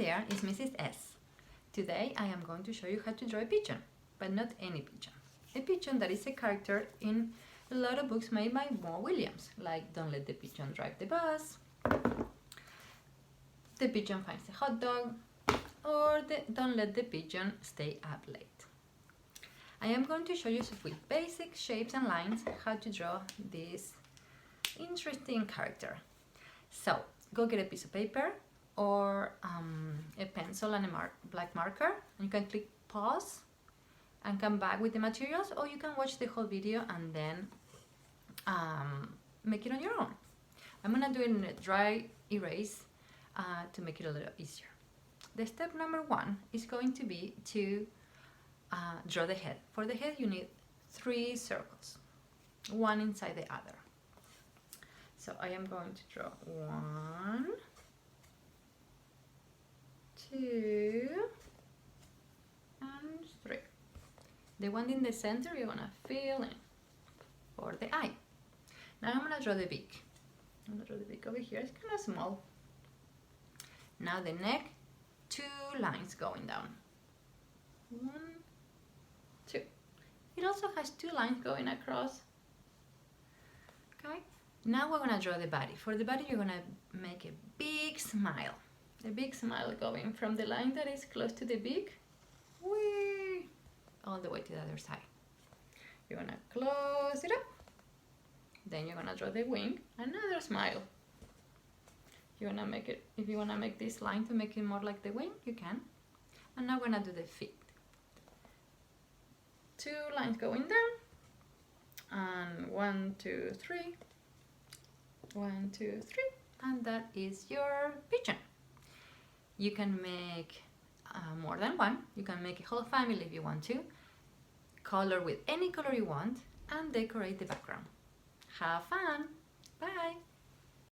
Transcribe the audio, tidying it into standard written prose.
there is Mrs. S. Today I am going to show you how to draw a pigeon, but not any pigeon. A pigeon that is a character in a lot of books made by Mo Willems, like Don't Let the Pigeon Drive the Bus, The Pigeon Finds a Hot Dog, or Don't Let the Pigeon Stay Up Late. I am going to show you with basic shapes and lines how to draw this interesting character. So, go get a piece of paper or a pencil and a black marker, and you can click pause and come back with the materials, or you can watch the whole video and then make it on your own. I'm gonna do it in a dry erase to make it a little easier. The step number 1 is going to be to draw the head. For the head you need 3 circles, one inside the other. So I am going to draw 1, 2, and 3. The one in the center you're gonna fill in for the eye. Now I'm gonna draw the beak. I'm gonna draw the beak over here. It's kind of small. Now the neck, 2 lines going down. 1, 2. It also has 2 lines going across. Okay. Now we're gonna draw the body. For the body you're gonna make a big smile. A big smile going from the line that is close to the beak, whee, all the way to the other side. You're gonna close it up. Then you're gonna draw the wing, another smile. You're gonna make it, if you wanna make this line to make it more like the wing, you can. And now we're gonna do the feet. 2 lines going down, and 1, 2, 3. 1, 2, 3, and that is your pigeon. You can make more than one. You can make a whole family if you want to. Color with any color you want and decorate the background. Have fun! Bye!